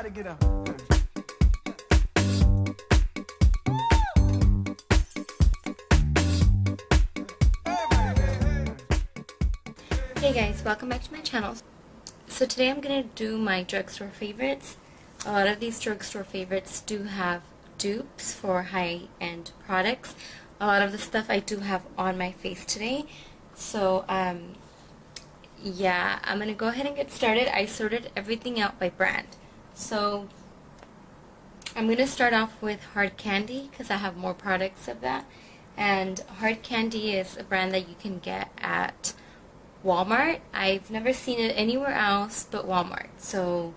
Everybody get up. Hey guys, welcome back to my channel. So today I'm going to do my drugstore favorites. A lot of these drugstore favorites do have dupes for high-end products. A lot of the stuff I do have on my face today. So yeah, I'm going to go ahead and get started. I sorted everything out by brand. So I'm going to start off with Hard Candy because I have more products of that. And Hard Candy is a brand that you can get at Walmart. I've never seen it anywhere else but Walmart. So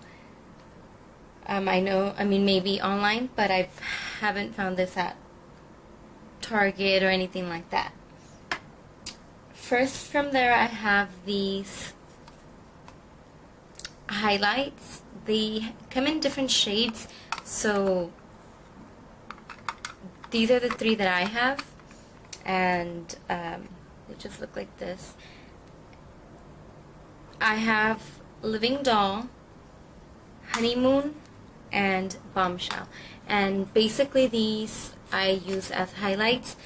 I mean maybe online, but I haven't found this at Target or anything like that. First from there I have these highlights. They come in different shades, so these are the three that I have, and they just look like this. I have Living Doll, Honeymoon, and Bombshell. And basically these I use as highlights.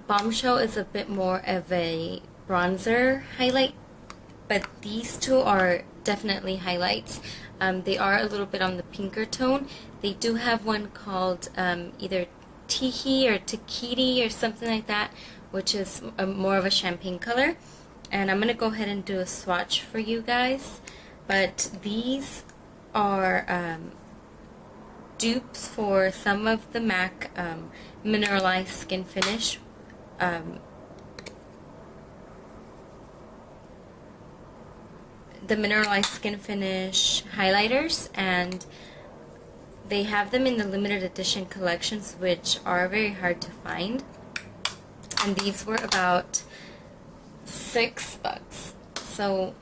Bombshell is a bit more of a bronzer highlight, but these two are definitely highlights. They are a little bit on the pinker tone. They do have one called either Tihi or Takiti or something like that, which is more of a champagne color. And I'm going to go ahead and do a swatch for you guys. But these are dupes for some of the MAC mineralized skin finish. The mineralized skin finish highlighters, and they have them in the limited edition collections, which are very hard to find. And these were about $6. So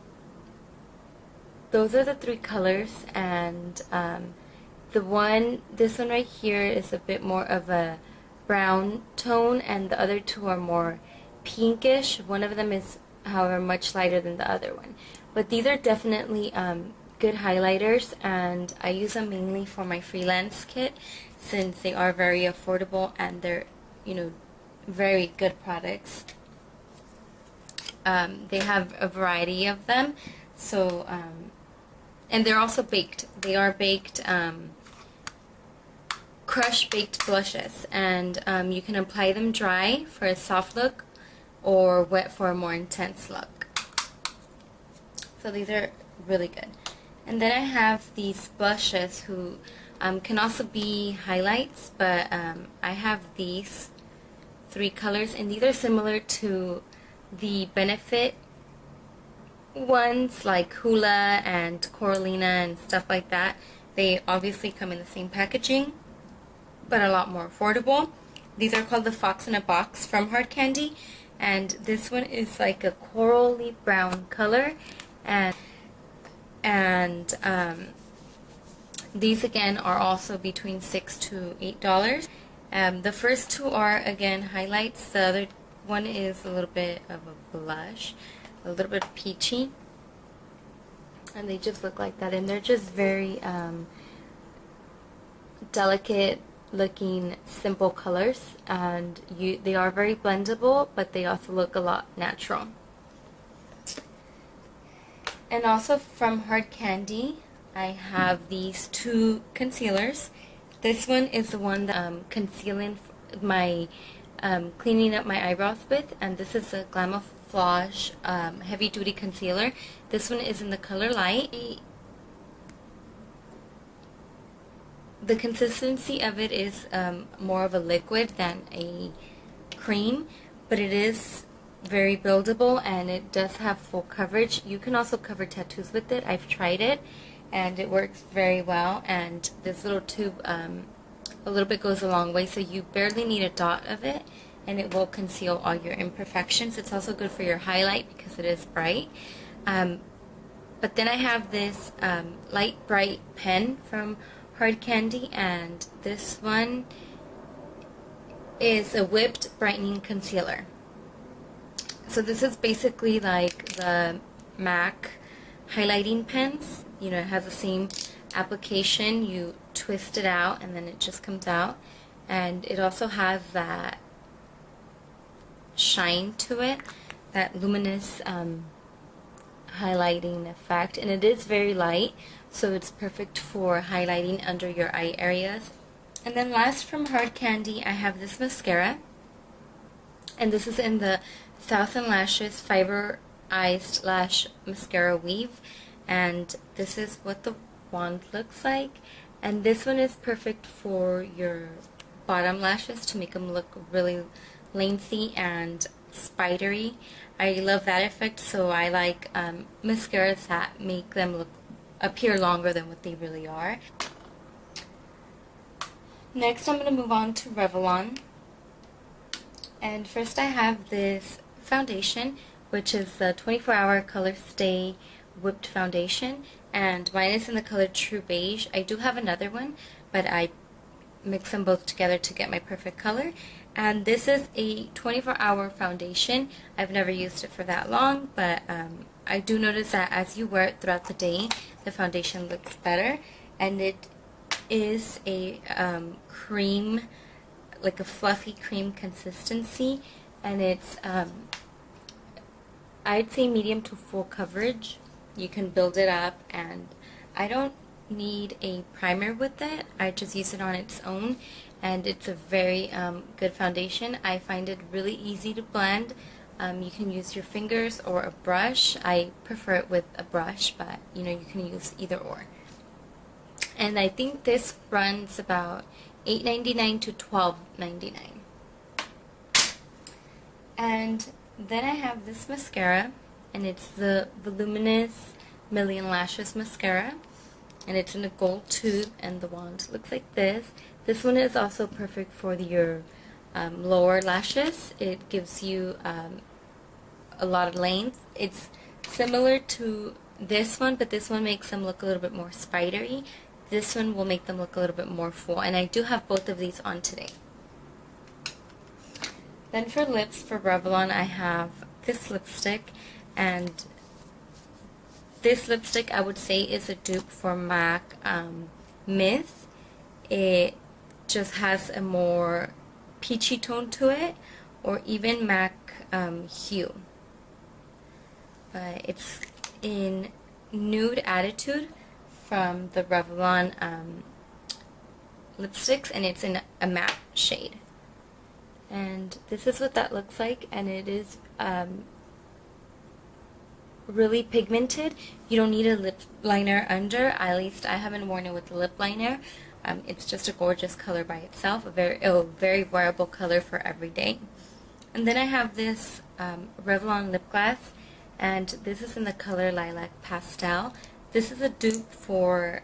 those are the three colors, and this one right here is a bit more of a brown tone, and the other two are more pinkish. One of them is, however, much lighter than the other one. But these are definitely good highlighters, and I use them mainly for my freelance kit since they are very affordable and they're, you know, very good products. They have a variety of them, so and they're also baked. They are baked, crushed baked blushes, and you can apply them dry for a soft look or wet for a more intense look. So these are really good. And then I have these blushes who can also be highlights, but I have these three colors, and these are similar to the Benefit ones like Hula and Coralina and stuff like that. They obviously come in the same packaging, but a lot more affordable. These are called the Fox in a Box from Hard Candy, and this one is like a corally brown color, and these again are also between $6 to $8. The first two are again highlights. The other one is a little bit of a blush, a little bit peachy, and they just look like that, and they're just very delicate looking simple colors, and they are very blendable, but they also look a lot natural. And also from Hard Candy I have these two concealers. This one is the one that concealing my cleaning up my eyebrows with, and this is a Glamaflouge heavy duty concealer. This one is in the color Light. The consistency of it is more of a liquid than a cream, but it is very buildable, and it does have full coverage. You can also cover tattoos with it. I've tried it and it works very well, and this little tube a little bit goes a long way, so you barely need a dot of it and it will conceal all your imperfections. It's also good for your highlight because it is bright. But then I have this Lite Brite pen from Hard Candy, and this one is a whipped brightening concealer. So this is basically like the MAC highlighting pens. You know, it has the same application, you twist it out and then it just comes out. And it also has that shine to it, that luminous highlighting effect, and it is very light, so it's perfect for highlighting under your eye areas. And then last, from Hard Candy, I have this mascara, and this is in the 1000 Lashes Fiberized Lash Mascara Weave, and this is what the wand looks like. And this one is perfect for your bottom lashes to make them look really lengthy and spidery. I love that effect, so I like mascaras that make them appear longer than what they really are. Next, I'm going to move on to REVLON. And first I have this foundation, which is the 24-hour Color Stay Whipped Foundation, and mine is in the color True Beige. I do have another one, but I mix them both together to get my perfect color. And this is a 24-hour foundation. I've never used it for that long, but I do notice that as you wear it throughout the day, the foundation looks better. And it is a cream, like a fluffy cream consistency, and it's I'd say medium to full coverage. You can build it up, and I don't need a primer with it. I just use it on its own, and it's a very good foundation. I find it really easy to blend. You can use your fingers or a brush. I prefer it with a brush, but you know, you can use either or. And I think this runs about $8.99 to $12.99. And then I have this mascara, and it's the Voluminous Million Lashes mascara, and it's in a gold tube, and the wand looks like this. This one is also perfect for your lower lashes. It gives you a lot of length. It's similar to this one, but this one makes them look a little bit more spidery. This one will make them look a little bit more full, and I do have both of these on today. Then for lips, for REVLON, I have this lipstick, and this lipstick I would say is a dupe for MAC Myth. It just has a more peachy tone to it, or even MAC Hue. But it's in Nude Attitude from the REVLON lipsticks, and it's in a matte shade. And this is what that looks like, and it is really pigmented. You don't need a lip liner under. At least I haven't worn it with a lip liner. It's just a gorgeous color by itself, a very wearable color for every day. And then I have this REVLON lip gloss, and this is in the color Lilac Pastelle. This is a dupe for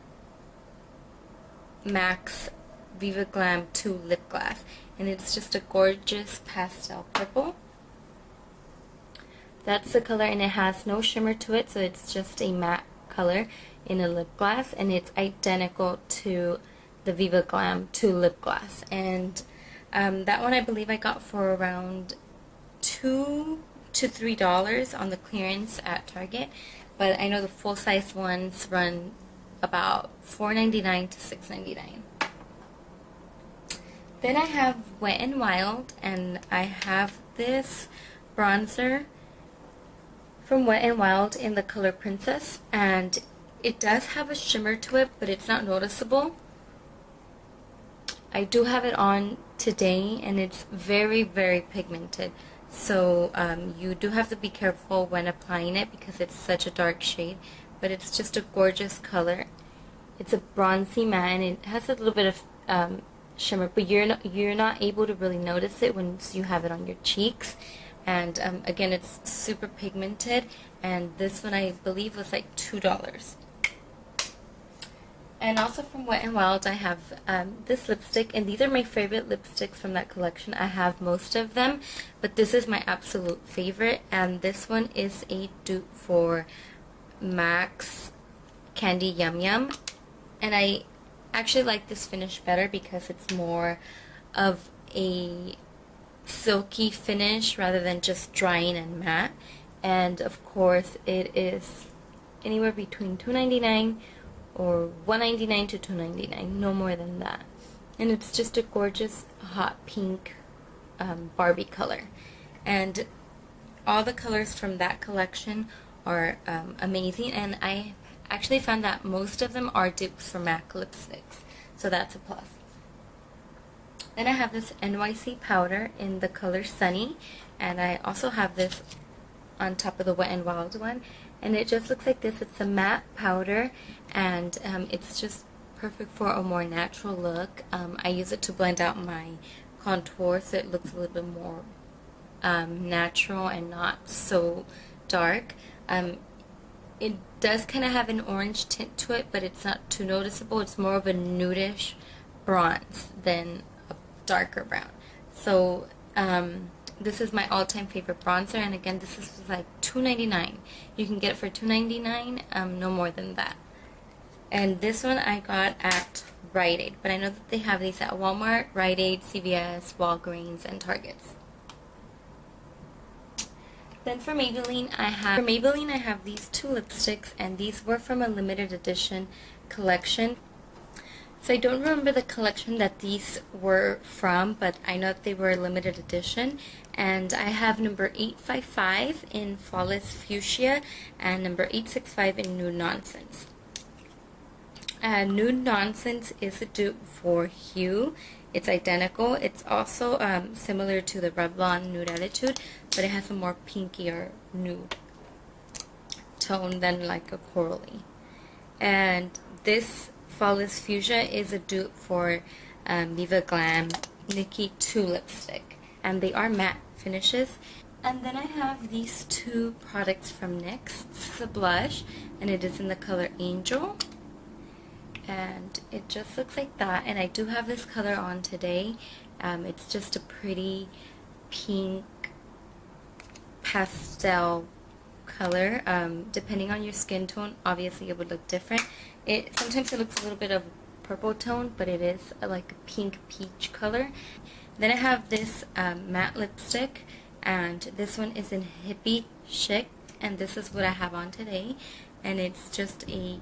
MAC's Viva Glam 2 lip gloss, and it's just a gorgeous pastel purple. That's the color, and it has no shimmer to it, so it's just a matte color in a lip gloss, and it's identical to the Viva Glam 2 lip gloss. And that one I believe I got for around $2 to $3 on the clearance at Target, but I know the full-size ones run about $4.99 to $6.99. Then I have Wet n Wild, and I have this bronzer from Wet n Wild in the color Princess, and it does have a shimmer to it, but it's not noticeable. I do have it on today, and it's very, very pigmented. So you do have to be careful when applying it because it's such a dark shade, but it's just a gorgeous color. It's a bronzy matte, and it has a little bit of shimmer, but you're not able to really notice it once you have it on your cheeks. And again, it's super pigmented, and this one I believe was like $2. And also from Wet n Wild, I have this lipstick, and these are my favorite lipsticks from that collection. I have most of them, but this is my absolute favorite, and this one is a dupe for MAC's Candy Yum Yum. And I actually like this finish better because it's more of a silky finish rather than just drying and matte. And of course, it is anywhere between $2.99 or $1.99 to $2.99, no more than that. And it's just a gorgeous hot pink Barbie color. And all the colors from that collection are amazing, and I actually found that most of them are dupes for MAC lipsticks, so that's a plus. Then I have this NYC powder in the color Sunny, and I also have this on top of the Wet n Wild one, and it just looks like this. It's a matte powder, and it's just perfect for a more natural look. I use it to blend out my contour so it looks a little bit more natural and not so dark. It does kind of have an orange tint to it, but it's not too noticeable. It's more of a nudish bronze than a darker brown. So this is my all-time favorite bronzer, and again, this is like $2.99. You can get it for $2.99, no more than that. And this one I got at RiteAid, but I know that they have these at Walmart, RiteAid, CVS, Walgreens, and Targets. Then for Maybelline, I have these two lipsticks, and these were from a limited edition collection. So I don't remember the collection that these were from, but I know that they were a limited edition. And I have number 855 in Flawless Fuschia and number 865 in Nude Naunces. Nude Naunces is a dupe for Hue. It's identical. It's also similar to the REVLON Nude Attitude, but it has a more pinkier nude tone than like a corally. And this Flawless Fuchsia is a dupe for Viva Glam Nikki 2 lipstick, and they are matte finishes. And then I have these two products from NYX. This is a blush, and it is in the color Angel. And it just looks like that, and I do have this color on today. It's just a pretty pink pastel color. Depending on your skin tone, obviously it would look different. Sometimes it looks a little bit of purple tone, but it is like a pink peach color. Then I have this matte lipstick, and this one is in Hippie Chic, and this is what I have on today. And it's just a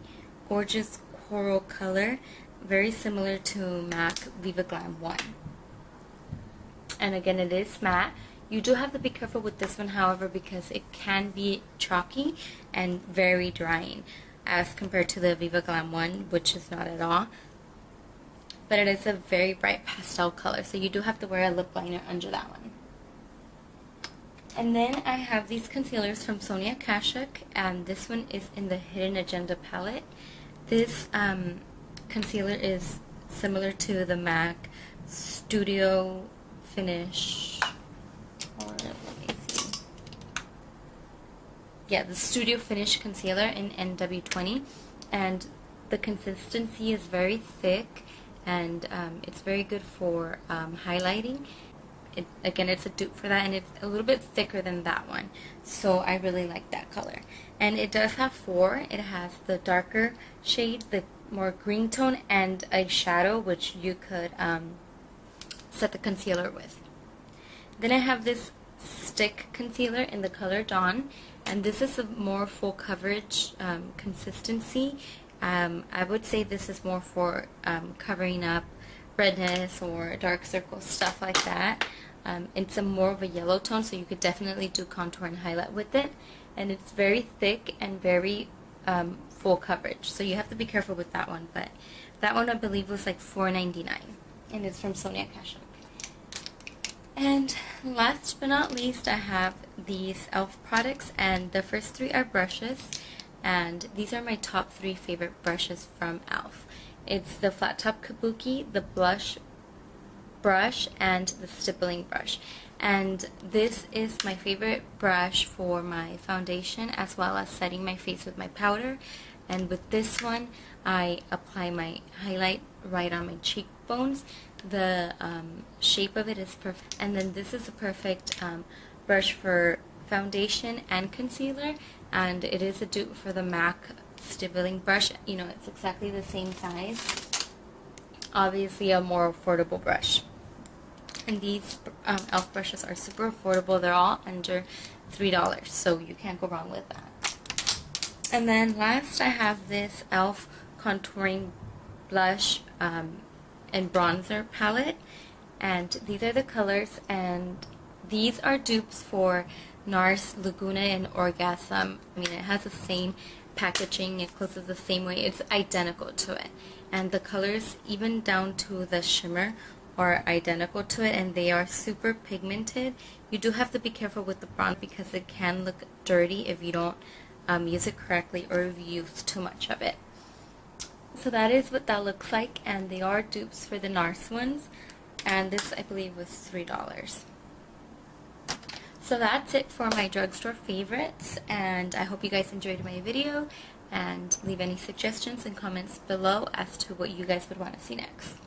gorgeous coral color, very similar to MAC Viva Glam 1. And again, it is matte. You do have to be careful with this one, however, because it can be chalky and very drying as compared to the Viva Glam 1, which is not at all. But it is a very bright pastel color, so you do have to wear a lip liner under that one. And then I have these concealers from Sonia Kashuk, and this one is in the Hidden Agenda palette. This concealer is similar to the MAC Studio Finish, or let me see. Yeah, the Studio Finish concealer in NW20, and the consistency is very thick, and it's very good for highlighting. Again, it's a dupe for that, and it's a little bit thicker than that one, so I really like that color. And it does have four. It has the darker shade, the more green tone, and a shadow, which you could set the concealer with. Then I have this stick concealer in the color Dawn, and this is a more full coverage consistency. I would say this is more for covering up redness or dark circles, stuff like that. It's more of a yellow tone, so you could definitely do contour and highlight with it. And it's very thick and very full coverage, so you have to be careful with that one. But that one I believe was like $4.99, and it's from Sonia Kashuk. And last but not least, I have these e.l.f. products, and the first three are brushes, and these are my top three favorite brushes from e.l.f. It's the flat top kabuki, the blush brush, and the stippling brush. And this is my favorite brush for my foundation, as well as setting my face with my powder. And with this one, I apply my highlight right on my cheekbones. The shape of it is perfect. And then this is a perfect brush for foundation and concealer, and it is a dupe for the MAC stippling brush. You know, it's exactly the same size. Obviously a more affordable brush. And these e.l.f. brushes are super affordable. They're all under $3, so you can't go wrong with that. And then last, I have this e.l.f. contouring blush and bronzer palette, and these are the colors, and these are dupes for NARS, Laguna, and Orgasm. I mean, it has the same packaging, it closes the same way, it's identical to it, and the colors, even down to the shimmer, are identical to it, and they are super pigmented. You do have to be careful with the bronze because it can look dirty if you don't use it correctly or if you use too much of it. So that is what that looks like, and they are dupes for the NARS ones, and this I believe was $3. So that's it for my drugstore favorites, and I hope you guys enjoyed my video, and leave any suggestions and comments below as to what you guys would want to see next.